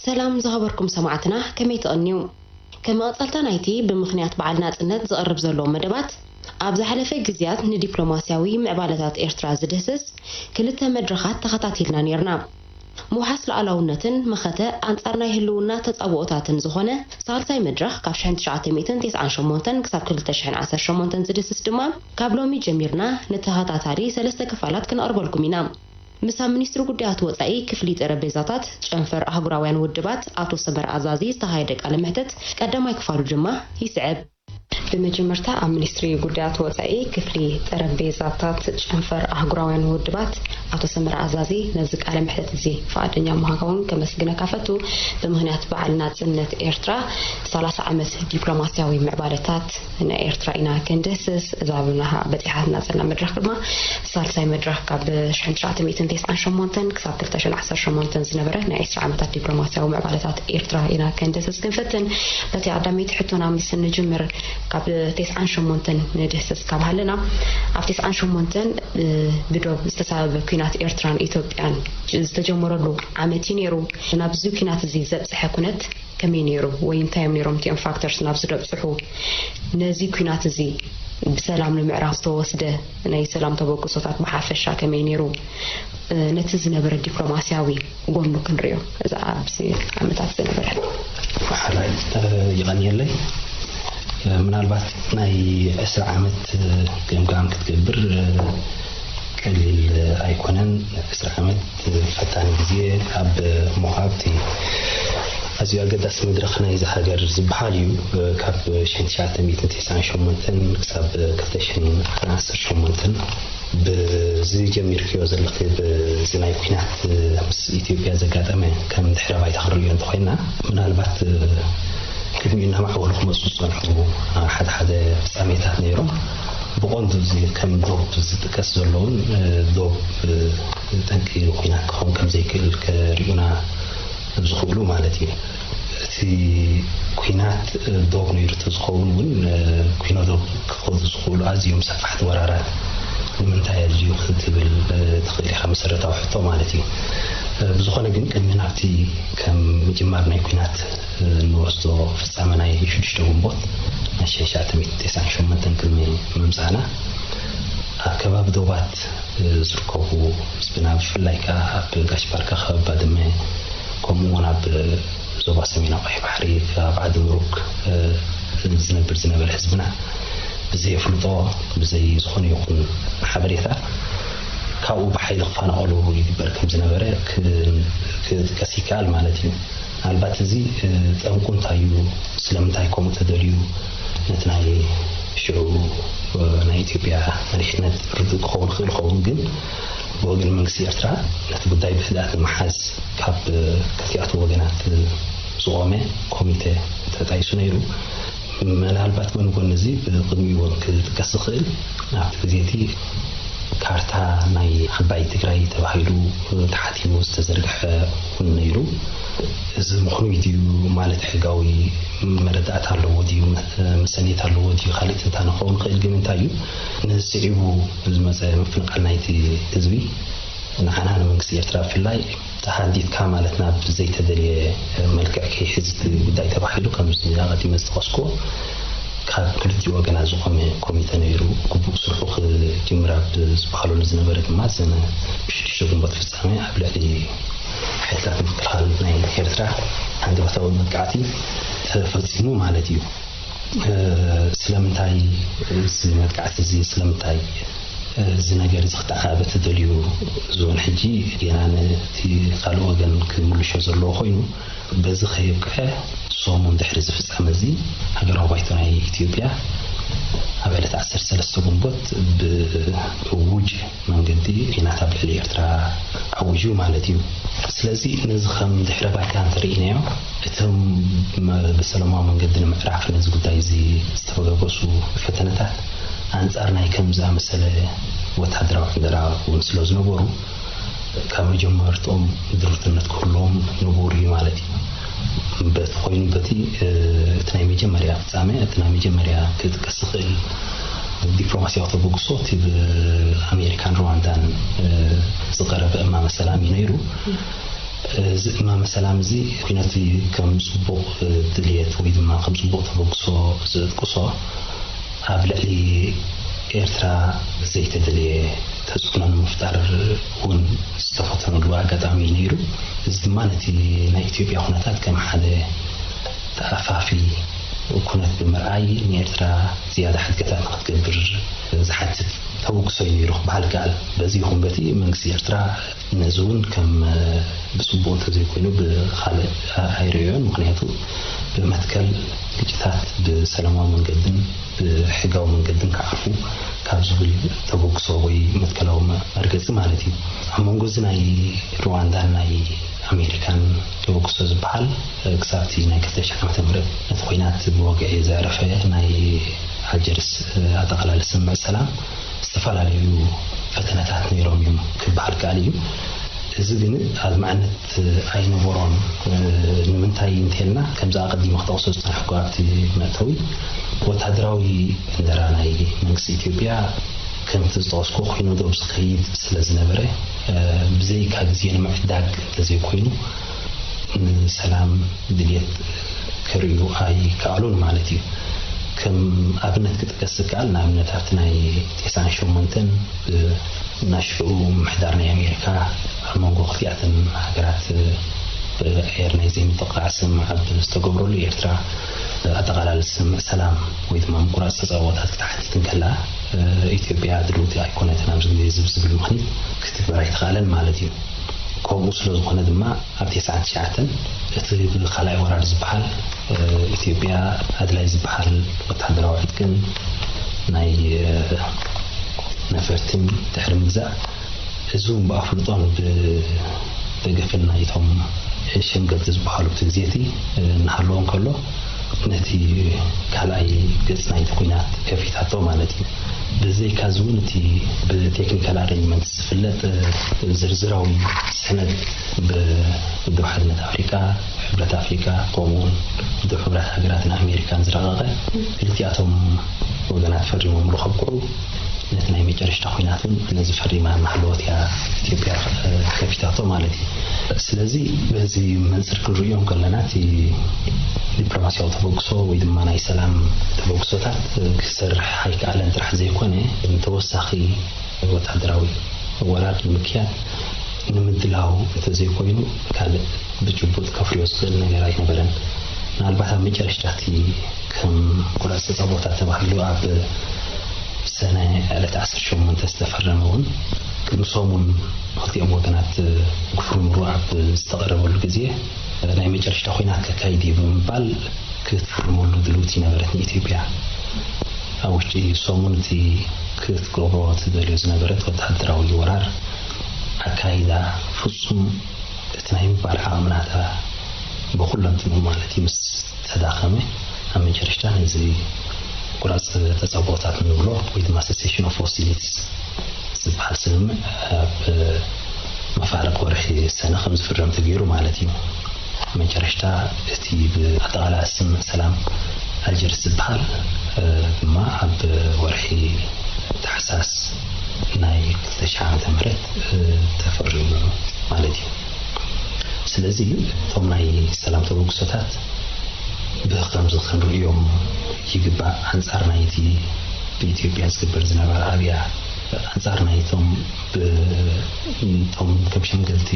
سلام زخبركم سماعتنا كمي تقنيو كما قلتنا نايتي بمخنيات بعلنا ጽነት زقرب زلو مدبات أبز حلفة جزيات ندبلوماسياوي معبالتات إيرترا زدهسس كلتا مدرخات تخطاتيلنا نيرنا موحس لعلاونتن مخته أنصارنا يهلونا تطابقاتن زخونه سالساي مدرخ كاب 1998 كساب 2010 زدهسس دما كابلومي جميرنا نتهاتاتاري سلسته كفالات كنقربلكم ينا مسا منستر ጉዳያት ወጻኢ ክፍሊ ጠረጴዛታት ጨንፈር አህጉራውያን ውድባት አቶ ሰበር አዛዚ ተሃይደቅ አለመህተት ቀደማይ ክፋሉ ድማ ይስዕብ በመጀመርታ ሚኒስትሪ ጉዳያት ወጻኢ ክፍሊ ጠረጴዛታት ጨንፈር አህጉራውያን ውድባት አቶ ሰበር አዛዚ ነዚ ቃለ መህተት እዚ ፈቃደኛ መሃካውን ከመስግነ ካፈቱ በመህናት በዓልና ጽነት ኤርትራ 30 ዓመት ዲፕሎማሲያዊ ምዕባለታት እና ኤርትራ ኢና ከንደስስ ዛብና በጥሓትና ጽና መድረክ ድማ ሳልሳይ መድረክ ካብ 1998 ክሳብ 2018 ዝነበረ ናይ 10 ዓመታት ዲፕሎማሲያዊ ምዕባለታት ኤርትራ ኢና ከንደስስ ክንፈትን በቲ አዳሚት ሕቶና ምስ ንጅምር ካብ 98 ንደስስ ካብ ሃለና ኣብ 98 ብዶብ ዝተሳበበ ኩናት ኤርትራን ኢትዮጵያን ዝተጀመረሉ ዓመት ነይሩ ናብ ዚ ኩናት እዚ ዘብጽሐ ኩነት ከመይ ነይሩ ወይ እንታይም ነይሮም ቲም ፋክተርስ ናብ ዝደብጽሑ ነዚ ኩናት እዚ بسلام المعراف توسده ناي سلام تبوكسوتات محافشة كمين يرو نتز نبر الدبلوماسياوي قولو كنريو إذا عبسي عمتات سنبر حالا يغني لي من البات ناي أسرع عمت قام كتكبر قليل أيقونن أسرع عمت فتان بزيه عب محابتي أزي أقدس مدرخنا إذا حجر زبحاليو كاب شنتشات ميتين تسعين شمنتن كسب كفتشن عناصر شمنتن بزي جمير كيو زلقي بزناي كينات مس إثيوبيا زكاتمه كم دحرة يتخرجون تخينا من البات كلمينا معول خمس صنعوا حد ساميتات نيرو بقوند زي كم دوب تكسرلون دوب تنكي كينات كم زي كل كريونا زخولو مالتي في كينات دوب نير تزخول من كينا دوب خذ زخولو عزيوم سفحت ورارات من تايجيو خدبل تقريبا 5 رتا وحطو مالتي بزخونه ግን ከመናቲ ከም መጀመርና ኩናት ንወስዶ ፍጻመናይ ሽድሽተ ግንቦት 1998 ክልሜ መምጻና አከባብ ዶባት ዝርከቡ ስብናብ ፍላይካ ኣብ ጋሽ ፓርካ ከባድመ ከምኡውን ኣብ ዞባ ሰሜናዊ ባሕሪ ኣብ ዓዲ ምሩክ ዝነብር ህዝብና ብዘይ ፍልጦ ብዘይ ዝኾነ ይኹን ሓበሬታ ካብኡ ብሓይሊ ክፋናቀሉ ይግበር ከም ዝነበረ ክሲካል ማለት እዩ ኣልባት እዚ ጠንቁ እንታይ እዩ ስለምንታይ ከምኡ ተደልዩ ነቲ ናይ ሽዑ ናይ ኢትዮጵያ መሪሕነት ርዱእ ክኸውን ክእል ይኸውን ግን ወገን መንግስቲ ኤርትራ ነቲ ጉዳይ ብህድኣት ንምሓዝ ካብ ክልቲኣቱ ወገናት ዝቆመ ኮሚቴ ተጣይሱ ነይሩ ምናልባት መንጎን እዚ ብቅድሚኡ ክጥቀስ ዝኽእል ኣብቲ ግዜቲ ካርታ ናይ ዓባይ ትግራይ ተባሂሉ ተሓቲሙ ዝተዘርግሐ ነይሩ እዚ ምኽኑ ድዩ ማለት ሕጋዊ መረዳእታ ኣለዎ ድዩ መሰኔት ኣለዎ ድዩ ካልእ እንታይ ንኸውን ክእል ግን እንታይ እዩ ንስዒቡ ዝመፀ ምፍንቃል ናይቲ ህዝቢ ንዓና ንመንግስቲ ኤርትራ ብፍላይ ተሓዲድካ ማለትና ብዘይተደልየ መልክዕ ከይሕዝ ጉዳይ ተባሂሉ ከም ቀዲመ ዝጠቐስኩ ካብ ክልቲኡ ወገናት ዝቆመ ኮሚቴ ነይሩ ግቡእ ስርሑ ክጅምር ኣብ ዝበሃለሉ ዝነበረ ድማ ዘነ ሽዱሽተ ግንቦት ፍጻመ ኣብ ልዕሊ ሓይልታት ምክልኻል ናይ ኤርትራ ሃንደበታዊ መጥቃዕቲ ተፈፂሙ ማለት እዩ ስለምንታይ እዚ መጥቃዕቲ እዚ ስለምንታይ እዚ ነገር እዚ ክተዓበ ተደልዩ ዞን ሕጂ ገና ነቲ ካልእ ወገን ክምልሾ ዘለዎ ኮይኑ በዚ ከየብቅዐ ሶሙን ድሕሪ ዝፍፃመ እዚ ሃገራዊ ባይቶ ናይ ኢትዮጵያ ኣብ ዕለት 13 ግንቦት ብውጅ መንገዲ ኩናት ኣብ ልዕሊ ኤርትራ ዓውጁ ማለት እዩ ስለዚ ነዚ ከም ድሕረ ባይታ እንተሪእናዮ እቶም ብሰላማዊ መንገዲ ንምዕራፍ ነዚ ጉዳይ እዚ ዝተበገበሱ ፈተነታት አንጻር ናይ ከምዛ መሰለ ወታደራዊ ዕንደራ እውን ስለ ዝነበሩ ካብ መጀመርቶም ድርትነት ኩሎም ንቡር ማለት እዩ በቲ ኮይኑ በቲ እቲ ናይ መጀመርያ ፍጻመ እቲ ናይ መጀመርያ ክጥቀስ ዝኽእል ዲፕሎማሲያዊ ተበግሶት በአሜሪካን ሩዋንዳን ዝቀረበ እማመ ሰላም ይነይሩ እማመ ሰላም እዚ ኩነቲ ከም ጽቡቕ ድልየት ወይ ድማ ከም ጽቡቕ ተበግሶ ዝጥቅሶ ኣብ ልዕሊ ኤርትራ ዘይተደልየ ተጽዕኖ ንምፍጣር እውን ዝተፈተነሉ ኣጋጣሚ ነይሩ እዚ ድማ ነቲ ናይ ኢትዮጵያ ኩነታት ከም ሓደ ተኣፋፊ ኩነት ብምርኣይ ንኤርትራ ዝያዳ ሕግታት ክትገብር ዝሓትት ተበግሶ ነይሩ ክበሃል ከኣል በዚ ይኹን በቲ መንግስቲ ኤርትራ ነዚ እውን ከም ብጽቡቕ እንተዘይኮይኑ ብኻልእ ኣይርአዮን ምክንያቱ ብመትከል ግጭታት ብሰላማዊ መንገድን ብሕጋዊ መንገድን ክዓርፉ ካብ ዝብል ተበግሶ ወይ መትከላዊ መርገፂ ማለት እዩ ኣብ መንጎ እዚ ናይ ሩዋንዳን ናይ ኣሜሪካን ተበግሶ ዝበሃል ክሳብቲ ናይ 2000 ዓመተ ምህረት ነቲ ኩናት ብወግዒ ዘዕረፈ ናይ ኣልጀርስ ኣጠቓላሊ ስምምዕ ሰላም ዝተፈላለዩ ፈተነታት ነይሮም እዮም ክበሃል ከኣል እዩ እዚ ግን ኣብ መዕነት ኣይነበሮን ንምንታይ እንተልና ከምዛ ቀዲሙ ክተቕሶ ዝፀንሐኩ ኣብቲ መእተዊ ወታደራዊ እንደራ ናይ መንግስቲ ኢትዮጵያ ከምቲ ዝጠቐስኩ ኮይኑ ደው ዝኸይድ ስለ ዝነበረ ብዘይካ ግዜ ንምዕዳግ እንተዘይኮይኑ ንሰላም ድልየት ክርእዩ ኣይከኣሉን ማለት እዩ ከም ኣብነት ክጥቀስ ዝከኣል ንኣብነት ኣብቲ ናይ 98 ናሽኡ ምሕዳር ናይ ኣሜሪካ ኣብ መንጎ ክልቲኣተን ሃገራት ብኣየር ናይ ዘይምጥቃዕ ስምምዕ ዝተገብረሉ ኤርትራ ኣጠቓላሊ ስምምዕ ሰላም ወይ ድማ ምቁራፅ ተፃዋታት ክትሓትት ከላ ኢትዮጵያ ድልውቲ ኣይኮነትን ኣብዚ ግዜ ዝብል ምክንያት ክትግበር ኣይትኽእለን ማለት እዩ ከምኡ ስለ ዝኾነ ድማ ኣብ 99 እቲ ካልኣይ ወራር ዝበሃል ኢትዮጵያ ኣድላይ ዝበሃል ወታደራዊ ዕጥቅን ናይ ነፈርትን ድሕሪ ምግዛእ እዚ እውን ብኣፍልጦን ብደገፍን ናይቶም ሸምገልቲ ዝበሃሉ እቲ ግዜቲ እናሃለዎም ከሎ ነቲ ካልኣይ ገጽ ናይቲ ኩናት ከፊታቶ ማለት እዩ ብዘይካዚ እውን እቲ ብቴክኒካል ኣሬንጅመንት ዝፍለጥ ዝርዝራዊ ሰነድ ብውድብ ሓድነት ኣፍሪካ ሕብረት ኣፍሪካ ከምኡውን ውድብ ሕብረት ሃገራትን ኣሜሪካን ዝረቐቐ ክልቲኣቶም ወገናት ፈሪሞምሉ ከብቅዑ ነቲ ናይ መጨረሻ ኩናት እውን ነዚ ፈሪማ እናሃለወት እያ ኢትዮጵያ ከፊታቶ ማለት እዩ ስለዚ በዚ መንፅር ክንሪኦም ከለና እቲ ዲፕሎማሲያዊ ተበግሶ ወይ ድማ ናይ ሰላም ተበግሶታት ክሰርሕ ኣይከኣለን ጥራሕ ዘይኮነ ተወሳኺ ወታደራዊ ወራር ንምክያድ ንምድላው እንተዘይኮይኑ ካልእ ብጭቡጥ ከፍርዮ ዝኽእል ነገር ኣይነበረን ምናልባት ኣብ መጨረሻ እቲ ከም ቁራፅ ተፃዋታት ተባሂሉ ኣብ ሰነ ዕለት 18 ዝተፈረመ እውን ቅድሚሶምን ክልቲኦም ወገናት ክፍርምሩ ኣብ ዝተቐረበሉ ግዜ ናይ መጨረሻ ኩናት ከካይድ ብምባል ክትፍርመሉ ድልውቲ ነበረት ንኢትዮጵያ ኣብ ውሽጢ ሶሙን እቲ ክትገብሮ ትደልዮ ዝነበረት ወታደራዊ ወራር ኣካይዳ ፍጹም እቲ ናይ ምባል ዓቕምናታ ብኩለንትኑ ማለት እዩ ምስ ተዳኸመ ኣብ መጨረሻ ነዚ ቁራፅ ተፃዋታት ንብሎ ወይ ድማ ሴሴሽን ኦፍ ሆስቲሊቲስ ዝበሃል ስምምዕ ኣብ መፋረቅ ወርሒ ሰነ ከም ዝፍረም ተገይሩ ማለት እዩ መጨረሻ እቲ ብኣጠቓላሊ ስምምዕ ሰላም ኣልጀርስ ዝበሃል ድማ ኣብ ወርሒ ታሕሳስ ናይ 2000 ዓመተ ምህረት ተፈሪሙ ማለት እዩ ስለዚ እቶም ናይ ሰላም ተበግሶታት ብከምዚ ክንሪኦም ይግባእ ኣንጻር ናይቲ ብኢትዮጵያ ዝግበር ዝነበረ ኣብያ ኣንጻር ናይቶም ከም ሸምገልቲ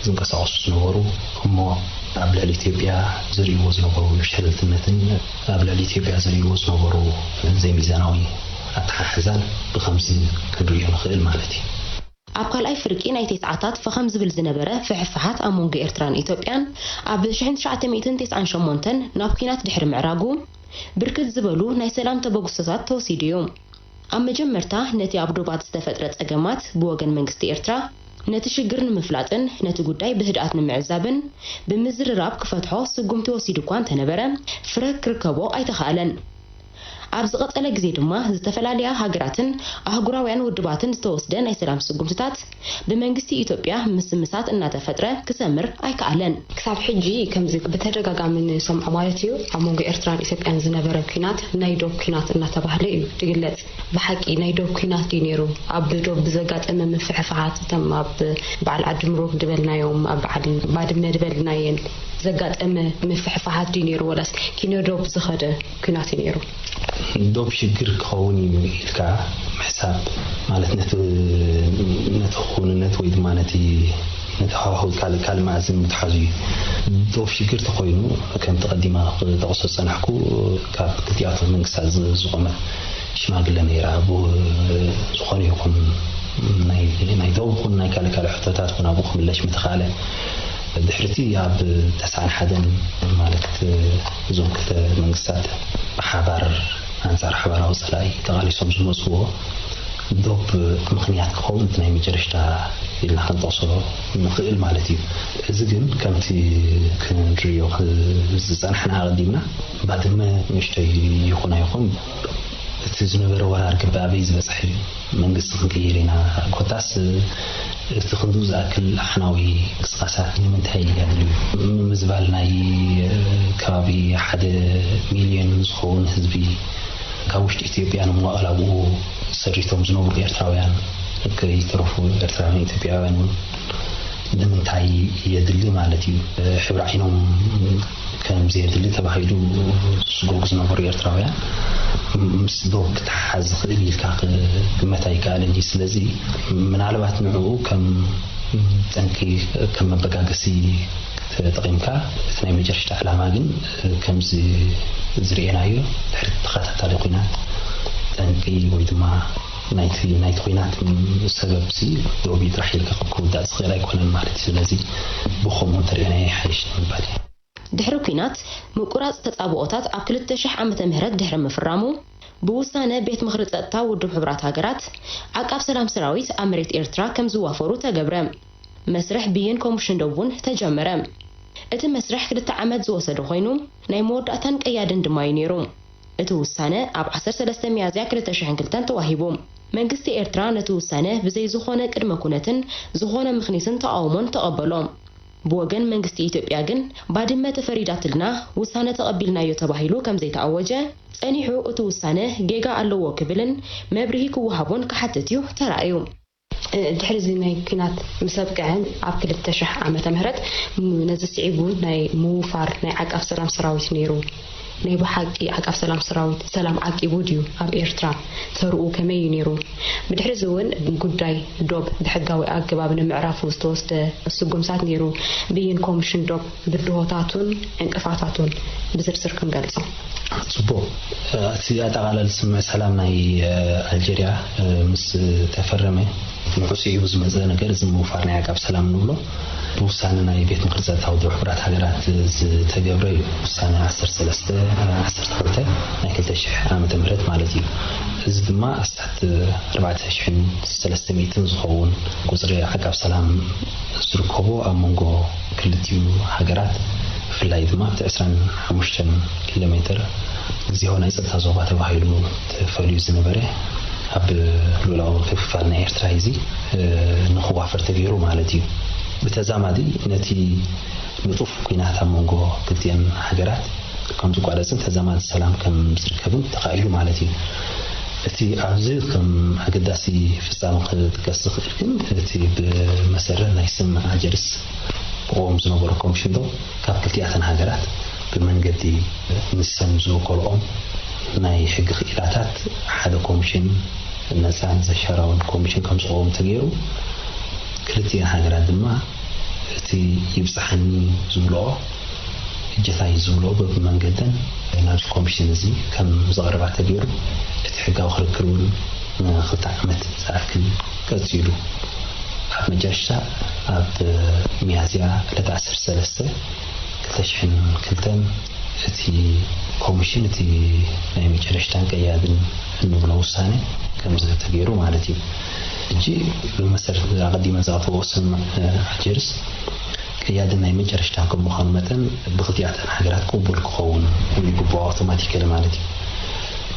ዝንቀሳቐሱ ዝነበሩ እሞ ኣብ ልዕሊ ኢትዮጵያ ዘርእይዎ ዝነበሩ ሸለልትነትን ኣብ ልዕሊ ኢትዮጵያ ዘርእይዎ ዝነበሩ ዘይሚዛናዊ ኣተሓሕዛን ብከምዚ ክንሪኦ ንኽእል ማለት እዩ ኣብ ካልኣይ ፍርቂ ናይ ተስዓታት ፈኸም ዝብል ዝነበረ ፍሕፍሓት ኣብ መንጎ ኤርትራን ኢትዮጵያን ኣብ 1998 ናብ ኩናት ድሕሪ ምዕራጉ ብርክት ዝበሉ ናይ ሰላም ተበግሶታት ተወሲዱ እዮም ኣብ መጀመርታ ነቲ ኣብ ዶባት ዝተፈጥረ ፀገማት ብወገን መንግስቲ ኤርትራ ነቲ ሽግር ንምፍላጥን ነቲ ጉዳይ ብህድኣት ንምዕዛብን ብምዝርራብ ክፈትሖ ስጉምቲ ወሲዱ እኳ እንተነበረ ፍረ ክርከቦ ኣይተኻእለን ኣብ ዝቐጸለ ግዜ ድማ ዝተፈላልያ ሃገራትን ኣህጉራውያን ውድባትን ዝተወስደ ናይ ሰላም ስጉምትታት ብመንግስቲ ኢትዮጵያ ምስምሳት እናተፈጥረ ክሰምር ኣይከኣለን። ክሳብ ሕጂ ከምዚ በተደጋጋሚ ንሰምዖ ማለት እዩ ኣብ መንጎ ኤርትራን ኢትዮጵያን ዝነበረ ኩናት ናይ ዶብ ኩናት እናተባህለ እዩ ትግለጽ። ብሓቂ ናይ ዶብ ኩናት ድዩ ነይሩ? ኣብ ዶብ ብዘጋጠመ ምፍሕፍሓት እቶም ኣብ በዓል ዓዲ ምሩግ ድበልናዮም ኣብ በዓል ባድመ ድበልናየን ዘጋጠመ ምፍሕፍሓት ድዩ ነይሩ ወላስ ኪነ ዶብ ዝኸደ ኩናት ነይሩ? ዶብ ሽግር ክኸውን እዩ ኢልካ ምሕሳብ ማለት ነቲ ኩንነት ወይ ድማ ነቲ ሃዋህው ካልእ ማዕዝን ምትሓዙ እዩ። ዶብ ሽግር ተኮይኑ ከም ተቐዲማ ተቕሶ ፀናሕኩ ካብ ክልቲኣቶም መንግስታት ዝቆመት ሽማግለ ነይራ። ዝኾነ ይኹን ናይ ዶብ ኩን ናይ ካልእ ሕቶታት ኩን ኣብኡ ክምለሽ ምትኻእለ ድሕርቲ ኣብ 91 ማለት እዞም ክልተ መንግስታት ብሓባር ኣንጻር ሓባራዊ ፀላኢ ተቓሊሶም ዝመፅዎ ዶብ ምክንያት ክኸውን ናይ መጨረሻ ኢልና ክንጠቕሶ ንኽእል ማለት እዩ። እዚ ግን ከምቲ ክንሪኦ ዝፀናሕና ኣቐዲምና ባድመ ንእሽተይ ይኹን ኣይኹን እቲ ዝነበረ ወራር ግባበይ ዝበፅሕ መንግስቲ ክንቀይር ኢና ኮታስ እቲ ክንዱ ዝኣክል ኣሕናዊ ቅስቃሳት ንምንታይ ያድልዩ ምዝባል ናይ ከባቢ 1 ሚልዮን ዝኸውን ህዝቢ ካብ ውሽጢ ኢትዮጵያ ንምዋቕል ኣብኡ ሰሪቶም ዝነብሩ ኤርትራውያን ከይተረፉ ኤርትራውያን ኢትዮጵያውያን ንምንታይ የድሊ ማለት እዩ። ሕብሪ ዓይኖም ከምዚ የድሊ ተባሂሉ ዝጎጉ ዝነበሩ ኤርትራውያን ምስ ዶብ ክትሓዝ ዝኽእል ኢልካ ግመት ኣይከኣልን እዩ። ስለዚ ምናልባት ንዕኡ ከም ጠንቂ ከም መበጋገሲ ተጠቒምካ እቲ ናይ መጨረሻ ዕላማ ግን ከምዚ ዝርአናዮ ድሕሪ ተኸታታሊ ኩናት ጠንቂ ወይ ድማ ናይቲ ኩናት ሰበብሲ ዶብ ጥራሕ ኢልካ ክውዳእ ዝኽእል ኣይኮነን ማለት እዩ። ስለዚ ብኸምኡ እንተሪአናዮ ሓይሽ ምባል እዩ። ድሕሪ ኩናት ምቁራጽ ተጻብኦታት ኣብ 2000 ዓመተ ምህረት ድሕሪ ምፍራሙ ብውሳነ ቤት ምክሪ ጸጥታ ውድብ ሕብራት ሃገራት ዓቃብ ሰላም ሰራዊት ኣብ መሬት ኤርትራ ከም ዝዋፈሩ ተገብረ። መስርሕ ብይን ኮሚሽን ደቡን ተጀመረ። እቲ መስርሕ 2 ዓመት ዝወሰደ ኮይኑ ናይ መወዳእታን ቀያድን ድማ ነይሩ። እቲ ውሳነ ኣብ 13 ሚያዝያ 2002 ተዋሂቡ። መንግስቲ ኤርትራ ነቲ ውሳነ ብዘይ ዝኾነ ቅድመ ኩነትን ዝኾነ ምኽኒትን ተቃውሞን ተቐበሎም። ብወገን መንግስቲ ኢትዮጵያ ግን ባድመ ተፈሪዳትልና ውሳነ ተቐቢልናዮ ተባሂሉ ከም ዘይተኣወጀ ጸኒሑ እቲ ውሳነ ጌጋ ኣለዎ ክብልን መብርሂ ክወሃቦን ክሓትት እዩ ተራእዩ። ድሕሪ እዚ ናይ ኩናት ምሰብቅዐን ኣብ 2000 ዓመተ ምህረት ነዚ ስዒቡ ናይ ምውፋር ናይ ዓቃብ ሰላም ሰራዊት ነይሩ። ናይ ብሓቂ ዓቃብ ሰላም ሰራዊት ሰላም ዓቂቡ ድዩ ኣብ ኤርትራ ተርኡ ከመይ ነይሩ? ብድሕሪ እዚ እውን ጉዳይ ዶብ ብሕጋዊ ኣገባብ ንምዕራፉ ዝተወስደ ስጉምታት ነይሩ። ብይን ኮሚሽን ዶብ ብድሆታቱን እንቅፋታቱን ብዝርዝር ክንገልጾ ጽቡቕ። እቲ ኣጠቓላሊ ስምዕ ሰላም ናይ ኣልጀርያ ምስ ተፈረመ ንዑስዒቡ ዝመፀ ነገር እዚ ምውፋር ናይ ዓቃብ ሰላም ንብሎ ብውሳነ ናይ ቤት ምክሪ ጸጥታ ውድብ ሕብራት ሃገራት ዝተገብረ እዩ። ውሳነ 13 ናይ 2000 ዓመተ ምህረት ማለት እዩ። እዚ ድማ ኣስታት 4300 ዝኸውን ቁፅሪ ዓቃብ ሰላም ዝርከቦ ኣብ መንጎ ክልቲኡ ሃገራት ብፍላይ ድማ 25 ኪሎ ሜትር ግዜያዊ ናይ ጸጥታ ዞባ ተባሂሉ ተፈልዩ ዝነበረ ኣብ ሉላዊ ክፍፋል ናይ ኤርትራ እዚ ንኽዋፈር ተገይሩ ማለት እዩ። ብተዛማዲ ነቲ ንጡፍ ኩናት ኣብ መንጎ ክልቲአን ሃገራት ከም ዝቋረፅን ተዛማዲ ሰላም ከም ዝርከብን ተኻኢሉ ማለት እዩ። እቲ ኣብዚ ከም ኣገዳሲ ፍጻመ ክጥቀስ ዝኽእል ግን እቲ ብመሰረት ናይ ስምዕ ኣጀርስ ብቆም ዝነበሩ ኮሚሽን ዶ ካብ ክልቲአተን ሃገራት ብመንገዲ ንሰን ዝወከልኦም ናይ ሕጊ ክኢላታት ሓደ ኮሚሽን ነፃን ዘሻራውን ኮሚሽን ከም ዝቆም ተገይሩ ክልቲአን ሃገራት ድማ እቲ ይብፅሐኒ ዝብልኦ እጀታይ ዝብልኦ ብመንገድን ናብ ኮሚሽን እዚ ከም ዘቕርባ ተገይሩ እቲ ሕጋዊ ክርክር እውን ንክልተ ዓመት ዝኣክል ቀፂሉ ኣብ መጨረሻ ኣብ ሚያዝያ 13 2002 እቲ ኮሚሽን እቲ ናይ መጨረሻን ቀያድን እንብሎ ውሳነ ከም ዝተገይሩ ማለት እዩ። እጂ ብመሰረት ኣቀዲመ ዝኣተዎ ስምዕ ኣጀርስ ቀያድን ናይ መጨረሻ ከም ምዃኑ መጠን ብክልቲአተን ሃገራት ቅቡል ክኸውን ይግብኦ ኣውቶማቲካሊ ማለት እዩ።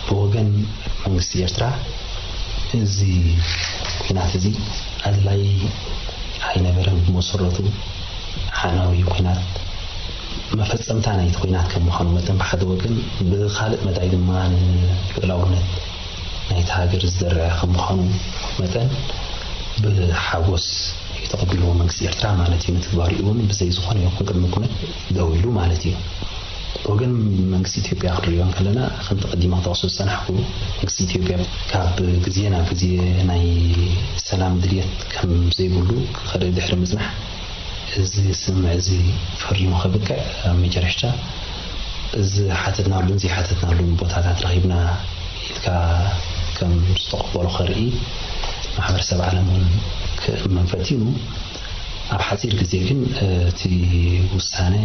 بوغن መንግስቲ ኤርትራ እዚ ኩናት እዚ አድላይ አይነበረም መሰረቱ ሓናዊ ኩናት መፈጸምታ ናይቲ ኩናት ከም ምዃኑ መጠን ብሓደ ወገን ብኻልእ መዳይ ድማ ልዕላውነት ናይቲ ሃገር ዝደርዐ ከም ምዃኑ መጠን ብሓጎስ የተቀበለው መንግስቲ ኤርትራ ማለት እዩ ተግባሪኡ ብዘይ ዝኾነ ይኹን ቅድመ ኩነት ደው ኢሉ ማለት እዩ ወገን መንግስቲ ኢትዮጵያ ክሪዮን ከለና ከም ተቀዲማ ተወሰነ ሰናሕኩ መንግስቲ ኢትዮጵያ ካብ ግዜ ናብ ግዜ ናይ ሰላም ድልየት ከም ዘይብሉ ከደ ድሕሪ ምጽናሕ እዚ ስምዕ እዚ ፈሪሙ ከበቀ መጨረሻ እዚ ሓተትናሉ እዚ ሓተትናሉ ቦታታት ረኺብና ኢልካ ከም ዝተቀበሉ ኸርኢ ማሕበረሰብ ዓለምን መንፈቲኑ ኣብ ሓፂር ግዜ ግን እቲ ውሳነ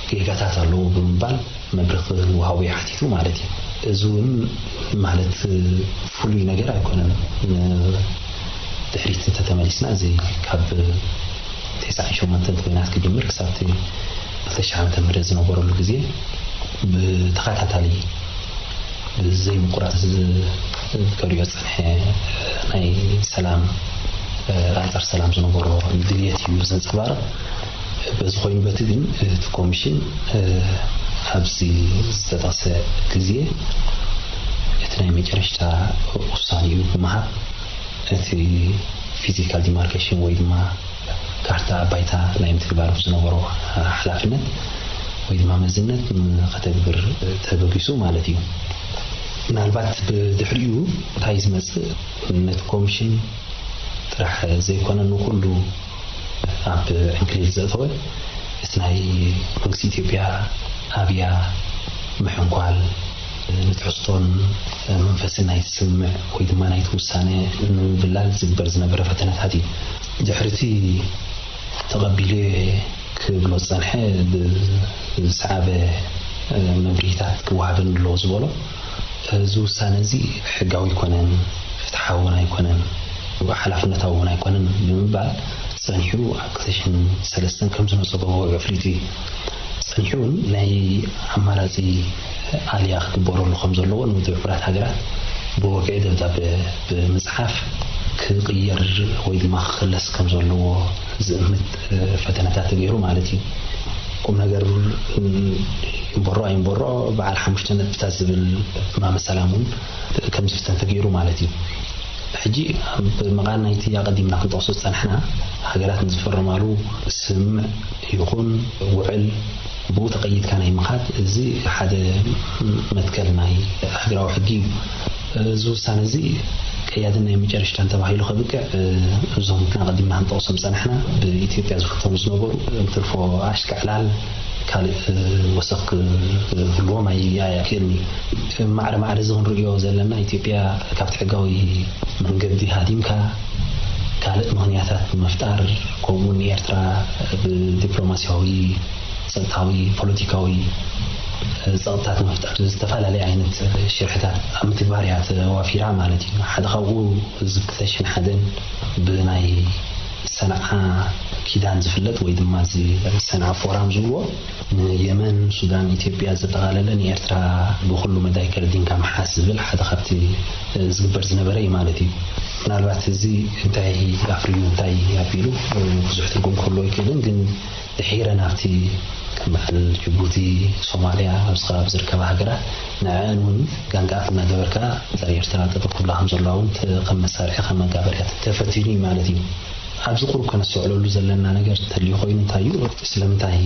ጌጋታት አለው ብምባል መድረኽ ወሃዊ ሓቲቱ ማለት እዩ እዙን ማለት ፍሉይ ነገር አይኮነም ድሕሪት ተተመሊስና እዚ ካብ 98 ኩናት ክጅምር ክሳብ 2000 ምህረት ዝነበረሉ ግዜ ብተኸታታሊ ብዘይ ምቁራጽ ከሪዮ ፀንሐ ናይ ሰላም አንጻር ሰላም ዝነበሮ ድልየት እዩ ዘንጸባርቕ በዚ ኮይኑ በቲ ግን እቲ ኮሚሽን ኣብዚ ዝተጠቕሰ ግዜ እቲ ናይ መጨረሻ ውሳኔ እዩ ብምሃብ እቲ ፊዚካል ዲማርኬሽን ወይ ድማ ካርታ ባይታ ናይ ምትግባር ዝነበሮ ሓላፍነት ወይ ድማ መዝነት ከተግብር ተበጊሱ ማለት እዩ ምናልባት ብድሕሪኡ እንታይ ዝመጽእ ነቲ ኮሚሽን ጥራሕ ዘይኮነን ኩሉ ኣብ እንግሊዝ ዘተወ እቲ ናይ መንግስቲ ኢትዮጵያ ኣብያ ምሕንኳል ንትሕዝቶን መንፈስን ናይ ስምዕ ወይ ድማ ናይ ውሳነ ንምብላል ዝግበር ዝነበረ ፈተነታት እዩ ድሕርቲ ተቐቢሉ ክብሎ ፀንሐ ብሰዓበ መብሪታት ክወሃብን ኣሎ ዝበሎ እዚ ውሳነ እዚ ሕጋዊ ይኮነን ፍትሓውን ኣይኮነን ሓላፍነታውን ኣይኮነን ብምባል ፀኒሑ ኣብ 2003 ከም ዝመፀ በወገ ፍሊቲ ፀኒሑን ናይ ኣማራጺ ኣልያ ክግበረሉ ከም ዘለዎ ንውድብራት ሃገራት በወግዒ ደብዳቤ ብምጽሓፍ ክቅየር ወይ ድማ ክኽለስ ከም ዘለዎ ዝእምት ፈተነታት ተገይሩ ማለት እዩ ቁም ነገር ይንበሮ ኣይንበሮ በዓል 5 ነጥብታት ዝብል ማመ ሰላሙን ከም ዝፍተን ተገይሩ ማለት እዩ ሕጂ ብመቃል ናይቲ ያቀዲምና ክንጠቅሶ ፀንሕና ሃገራት ዝፈረማሉ ስምዕ ይኹን ውዕል ብኡ ተቀይድካ ናይ ምኻድ እዚ ሓደ መትከል ናይ ሃገራዊ ሕጊ እዚ ውሳነ እዚ ቀያድን ናይ መጨረሻ ተባሂሉ ከብቅዕ እዞም ቀዲምና ክንጠቅሶም ፀንሕና ብኢትዮጵያ ዝፍተኑ ዝነበሩ እንትርፎ ኣሽከዕላል ካልእ ወሰኽ ሁሉም ኣይክእልኒ ማዕረ ማዕረ ዝንሪኦ ዘለና ኢትዮጵያ ካብቲ ሕጋዊ መንገዲ ሃዲምካ ካልእ ምክንያታት መፍጣር ከምኡውን ኤርትራ ብዲፕሎማሲያዊ ፀጥታዊ ፖለቲካዊ ፀጥታት መፍጣር ዝተፈላለዩ ዓይነት ሽርሕታት ኣብ ምትግባር እያ ተዋፊራ ማለት እዩ ሓደ ካብኡ እዚ 2001 ብናይ ሰንዓ ኪዳን ዝፍለጥ ወይ ድማ እዚ ሰንዓ ፎራም ዝብልዎ ንየመን ሱዳን ኢትዮጵያ ዘጠቃለለን ኤርትራ ብኩሉ መዳይ ከርዲንካ መሓስ ዝብል ሓደ ካብቲ ዝግበር ዝነበረ እዩ ማለት እዩ ምናልባት እዚ እንታይ ኣፍሪዩ እንታይ ኣቢሉ ብዙሕ ትርጉም ክህልዎ ይክእልን ግን ድሒረን ኣብቲ ከምዓል ጅቡቲ ሶማልያ ኣብ ዝርከባ ሃገራት ንዕአን እውን ጋንጋኣት እናገበርካ ኤርትራ ጠጠው ክብላ ከም ዘለዋ እውን ከም መሳርሒ ከም መጋበርያ ተፈቲኑ ማለት እዩ ኣብዚ ቁሩብ ከነስዕለሉ ዘለና ነገር ተልዩ ኮይኑ እንታይ እዩ ስለምንታይ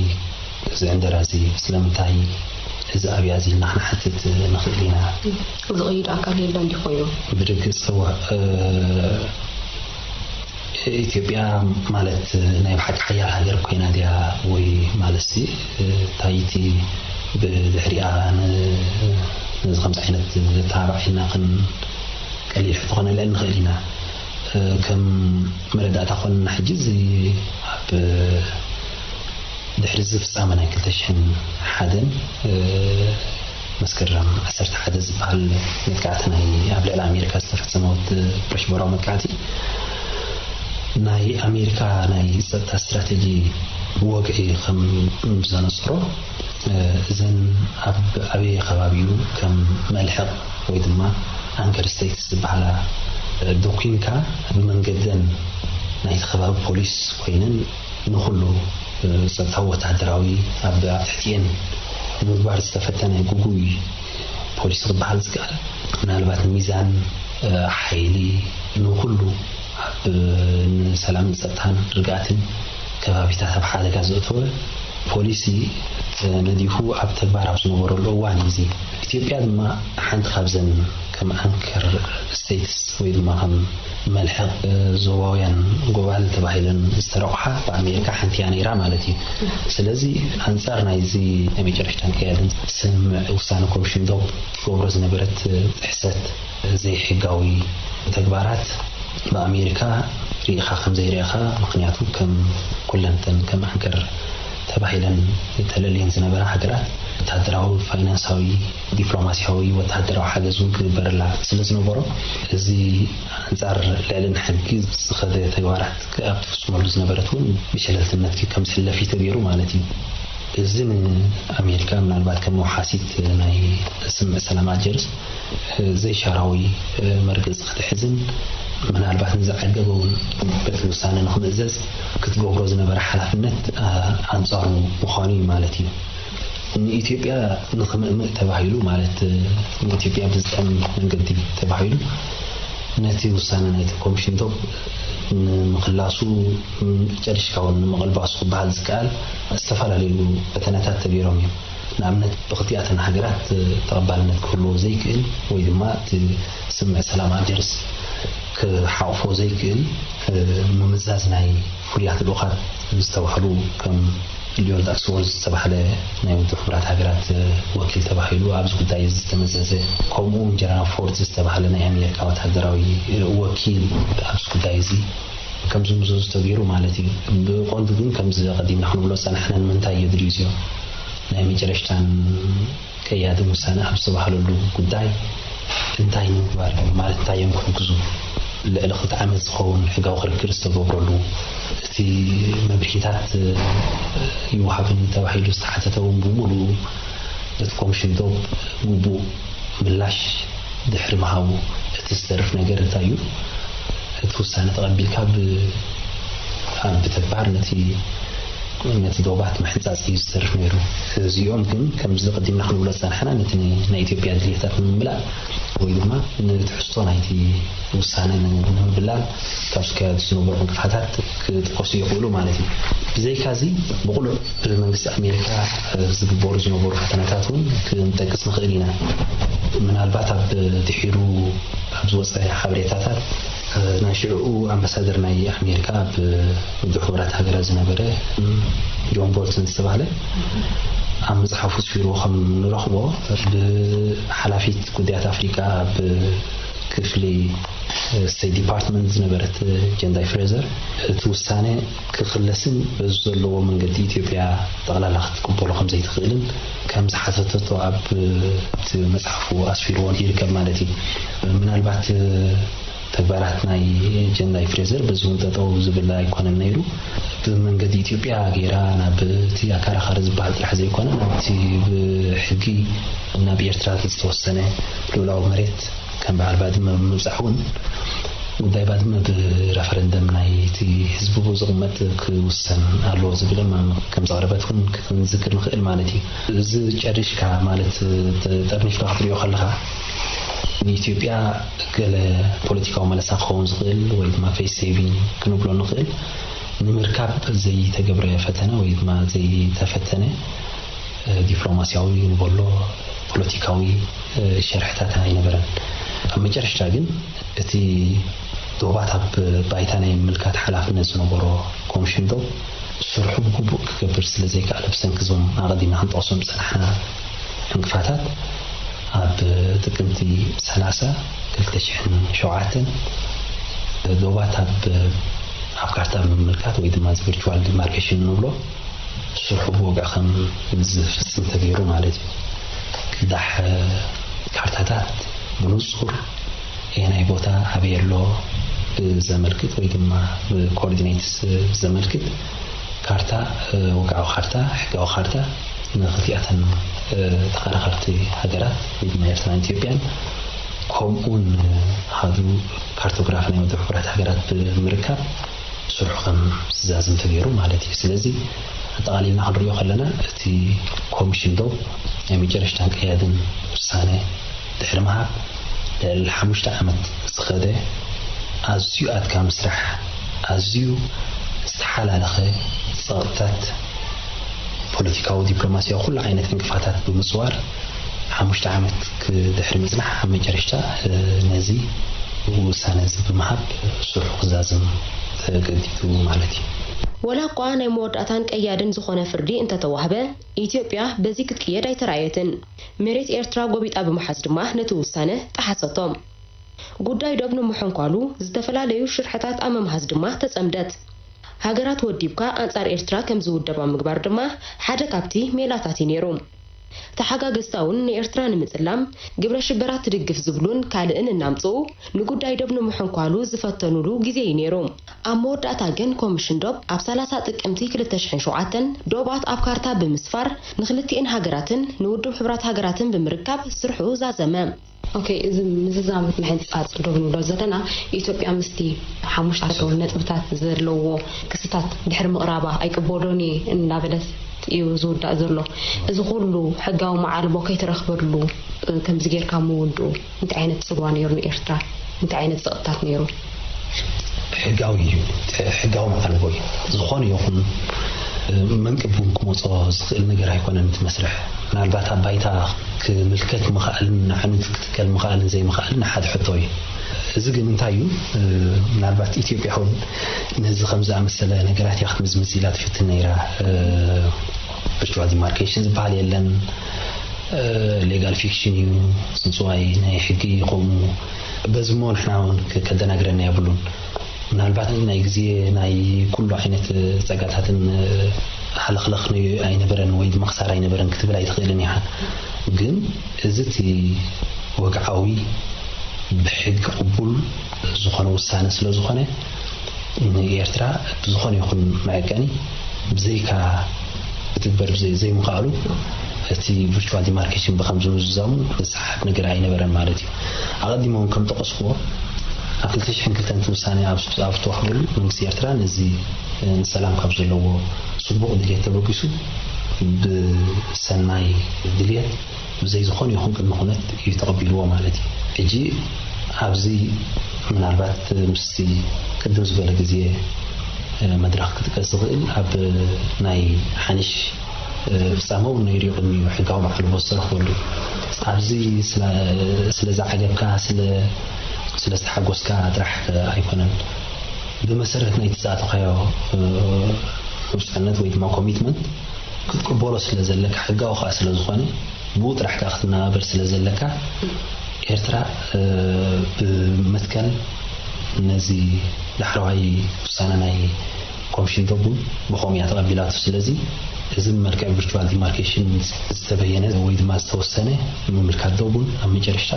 እዚ ዕንደራዚ ስለምንታይ እዚ ኣብያ እዚ ንሕናሕትት ንኽእል ኢና ዝቕይድ ኣካል የለን ዲኾይኑ ብድግ ዝፅዋዕ ኢትዮጵያ ማለት ናይ ብሓቂ ሓያል ሃገር ኮይና ድያ ወይ ማለትሲ ታይቲ ብድሕሪኣ ነዚ ከምዚ ዓይነት ታባዒልና ቀሊል ሕቶ ክነልዕል ንኽእል ኢና ከም መረዳእታ ኮንና ሕጂ እዚ ኣብ ድሕሪ ዝፍፃመ ናይ 2001 መስከረም 11 ዝበሃል መጥቃዕቲ ናይ ኣብ ልዕሊ ኣሜሪካ ዝተፈፀመ ፕሬሽበራዊ መጥቃዕቲ ናይ ኣሜሪካ ናይ ፀጥታ ስትራቴጂ ብወግዒ ከም ዘነፅሮ እዘን أبي خبابيو كم ملحق ويدما أنكر ستيتس بحالا دوكينكا من جدًا نايت خباب بوليس وينن نخلو ستهوت عدراوي أبدا تحتين مبار استفتنا جوجوي بوليس بحال زقال من البات الميزان حيلي نخلو سلام ستان رجعتن كبابيتها بحالة جازوتوه بوليسي نديفو عب تكبار عبسو نبورو واني زي إثيوبيا دما حنت خابزن كم أنكر ستيتس ويدما هم ملحق زوايان قوال تبايلن استراحة بأمريكا حنت يعني رامالتي سلازي أنصارنا يزي نبي جرشتان كيادن سمع وسان كومشن دوب فورز نبرت إحسات زي حقاوي تكبارات بأمريكا ريخا خم زي ريخا مقنياتو كم كلنتن كم أنكر تبايلن تللين زنبرا حقرات وتهدراو فاينانساوي دبلوماسياوي وتهدراو حاجزون كبرلا سلز نبرو زي أنصار لعلن حقي خذ تجوارات كأب سمول زنبرتون بشلت النتكي كم سلفي تبيرو مالتي زين أمريكا من البعض كم محاسيت ناي اسم سلامات جرس زي شراوي مركز خد حزن من البعض نزعجبون بفلوسنا نخم إزاز كتبوا بروز نبرة حلفنت أنصارو مخاني مالتي إثيوبيا نخم تباهيلو مالت إثيوبيا بزعم من قدي تباهيلو نتي وسانا نايت كومشن دوب مخلصو جرش كون مغلباسو بعد زكال استفعل ليلو بتناتات تبيرهم نعمت بخطياتنا حجرات تقبلنا كله زي كل ويدما تسمع سلام عجرس كحافظ زي كل ممزازناي فليات الوقت استوحلوا كم اليوم داكسول استبحله نايم تخبرات حجرات وكيل تبحيلو عبز قدايز تمززه كومون جران فورت استبحله نايم يكاوت حدراوي وكيل عبز قدايزي كم زمزوز تغيرو مالتي بقندون كم زي قديم نحن بلو سنحنا من تاي يدريزيو نايم جرشتان كياد مسانا عبز تبحلو قداي انتاي نكبار مالت تاي يمكن كزو لألخت عمل خون حقا وخر كريستو ببرلو تي مبريتات يوحفن توحيد استحتتهم بمولو تكومشن دوب بوبو بلاش دحر معاو تسترف نجار تايو توسانة تقبل كاب بتتبعر نتي دوبات محتاج يسترف نيرو زيوم كم زي قديم نحن ولا سنحنا نتني نايتيوبيا دليتات من بلا ويدما نتحسطون هايتي وسانا من بلال كابسكا سنوبر انقفاتات تقصي يقولوا مالتي زي كازي بقولوا المنجس أمريكا زبور زنوبر فتناتاتون كنتاكس مخيلينا من البعثة بتحيرو بزوصة حبريتاتات ناشعو أمبسادر ناي أمريكا بدحورات هجرة زنبرة جون بولتون استباله عم زحفوز في روخم نرخبه بحلافيت كوديات أفريقيا بكفلي ستيت ديبارتمنت زنبرت جنداي فريزر توسانة كخلصن بزلوا من قد إثيوبيا طالع لخت كوبولو خمسة تخيلن كم زحفتته عب مزحفو أسفيرون يركب مالتي من البعث تكبراتنا جنداي فريزر بزون تطو زبلا يكون النيرو من قد إثيوبيا غيرانا بتي أكارا خارج بعض الحزي يكون نبتي بحقي نبي إرتراث توسنة لولاو مريت كان بعد ما مزحون وداي بعد ما برفرندم نايتي حزبو زغمت كوسن على زبلا ما كم زغربتكم كنذكر نخيل مالتي ز جريش كا مالت تبنيش لخطريو خلها إثيوبيا قال بوليتيكا وملسا خون زغل ويد ما في سيفين كنوبلو نخيل نمركب زي تجبر فتنة ويد ما زي تفتنة دبلوماسياوي نقوله بوليتيكاوي شرحتها هاي نبرن أما جرش تاجن تي دوبات بايتاني ملكات حلافنا سنبرو كومشن دو سرحب كبوك كبرس لزيك على بسنكزون عقدين عن توصم سنحنا انقفاتات عب تقمتي سلاسة كالتشحن شوعاتن دوبات عبكارتا ملكات ويدما فيرتشوال ديماركيشن نقوله سرحب وقع خم في تغييرو مالتي كدح كارتاتات بنصر هنا يبوتا هبيرلو زملكت ويدما كوردينيتس زملكت كارتا وقعوا خارتا حقوا خارتا نختياتن تقارقرتي هجرات من إيرترا إثيوبيا كمون هادو كارتوغراف نيو دحورات هجرات بمركب سرعهم زازم تغيروا مالتي سلازي تقالينا حضريو خلنا تي كوميشن دو يعني جرشتان قيادن سنه دحرمها الحمشت عمد سخده ازيو اتكا مسرح ازيو استحالة صوتات بوليتيكا ودبلوماسيا وكل عينة انقفاطات بمصوار حمشت عمد دحر مزنح عم جرشتا نزي وسانز بمحب سرح قزازم قديتو مالتي ولا قوانا موداتان قيادن زخونه فردي انت توهبه ኢትዮጵያ በዚህ ክትከየድ አይተራየትን መሬት ኤርትራ ጎቢጣ በመሐዝ ድማ ነተውሳነ ተሐሰቶም ጉዳይ ደብኑ መሐንኳሉ ዝተፈላላዩ ሽርሐታት አመምሐዝ ድማ ተጸምደት ሀገራት ወዲብካ አንጻር ኤርትራ ከም ዝውደባ ምግባር ድማ ሓደ ካብቲ ሜላታት ይነሩ ተሐጋገስታውን ኤርትራ ንምጽላም ግብረ ሽበራት ትድግፍ ዝብሉን ካልእን እናምጹ ንጉዳይ ደብኑ መሐንኳሉ ዝፈተኑሉ ጊዜ ይነሩ አሞዳታ ግን ኮሚሽን ዶብ ኣብ 30 ጥቅምቲ 2007 ዶባት ኣብ ካርታ ብምስፋር ንኽልቲኤን ሃገራትን ንውድብ ሕብራት ሃገራትን ብምርካብ ስርሑ ዛዘመ اوكي اذا مزامت محل صاص دوغنو لو زدنا ኢትዮጵያ ምስቲ ሓሙሽተ ነጥብታት ዘለዎ ክስታት ድሕር ምቕራባ ኣይቅበዶኒ እናበለስ እዩ ዝውዳእ ዘሎ እዚ ሁሉ ሕጋዊ መዓልቦ ከይተረኽበሉ ከምዚ ጌርካ ምውንዱ እንታይ ዓይነት ጽልዋ ነይሩ ኤርትራ እንታይ ዓይነት ጸጥታት ነይሩ ሕጋዊ መዓልቦ ዝኾነ ይኹን መንቅቡን ከመጾ ዝኽእል ነገር ኣይኮነን ትመስርሕ ምናልባት ኣባይታ ክምልከት መኻልን ንዓነት ክትከል መኻልን ዘይ መኻልን ሓደ ሕቶይ እዚ ግን እንታይ እዩ ምናልባት ኢትዮጵያ ሆን ነዚ ከምዛ መሰለ ነገራት ያኽት ምዝምዚላ ትፍትን ነይራ virtual demarcation ዝበሃል የለን ሌጋል ፊክሽን እዩ ስንጽዋይ ናይ ሕጊ ይቆሙ በዝሞ ንሕና ከደናግረና የብሉን ምናልባት ናይ ጊዜ ናይ ኩሉ ዓይነት ጸጋታትን ሓለኽለኽ ኣይነበረን ወይ መኽሳር ኣይነበረን ክትብል ኣይትኽእልን ኢኻ ግን እዚቲ ወግዓዊ ብሕግ ቅቡል ዝኾነ ውሳነ ስለ ዝኾነ ኤርትራ ብዝኾነ ይኹን መዐቀኒ ብዘይካ ክትግበር ብዘይ ምኻሉ እቲ ቪርቹዋል ዲማርኬሽን ብከምዚ ዝዛሙ ሰሓብ ነገር ኣይነበረን ማለት እዩ ኣቐዲሞም ከም ተቐስክዎ ኣብ 2002 ውሳነ ኣብ ተዋህበሉ መንግስቲ ኤርትራ ነዚ ሰላም ካብ ዘለዎ ጽቡቕ ድልየት ተበጊሱ ብሰናይ ድልየት ብዘይ ዝኾነ ይኹን ቅድመ ኩነት እዩ ተቐቢልዎ ማለት እዩ ሕጂ ኣብዚ ምናልባት ምስቲ ቅድም ዝበለ ጊዜ መድረኽ ክትቀጽ ዝኽእል ኣብ ናይ ሓኒሽ ፍጻመው ነይሩ ቅድሚ ሕጋዊ ማዕልቦ ዝረኽበሉ ኣብዚ ስለዝዓገብካ ስለዝተሓጎስካ ጥራሕ ኣይኮነን ብመሰረት ናይ ተዛተኻዮ ውሳነት ወይ ድማ ኮሚትመንት ክትቅበሎ ስለዘለካ ሕጋዊ ኸ ስለዝኾነ ብኡ ጥራሕ ካ ክትነባበር ስለዘለካ ኤርትራ ብመትከል ነዚ ዳሕረዋይ ውሳነ ናይ ኮሚሽን ደቡን ብኸምኡ እያ ተቐቢላቱ ስለዚ እዚ መልክዕ ቪርቹዋል ዲማርኬሽን ዝተበየነ ወይ ድማ ዝተወሰነ ምምልካት ደቡን ኣብ መጨረሻ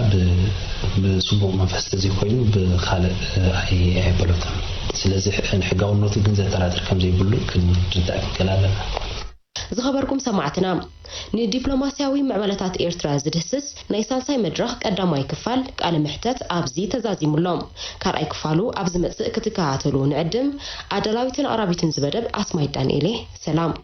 ብጽቡቕ መንፈስ ተዘይኮይኑ ብኻልእ ኣይበሎትን ስለዚ ሕጋውነቱ ግን ዘጠራጥር ከም ዘይብሉ ክንርዳእ ክንከል ኣለና ዝኸበርኩም ሰማዕትና ንዲፕሎማሲያዊ ምዕባለታት ኤርትራ ዝድህስስ ናይ ሳልሳይ መድረኽ ቀዳማይ ክፋል ቃለ ምሕተት ኣብዚ ተዛዚሙሎም ካልኣይ ክፋሉ ኣብ ዝመጽእ ክትከታተሉ ንዕድም ኣዳላዊትን ኣራቢትን ዝበደብ ኣስማይ ዳንኤሌ ሰላም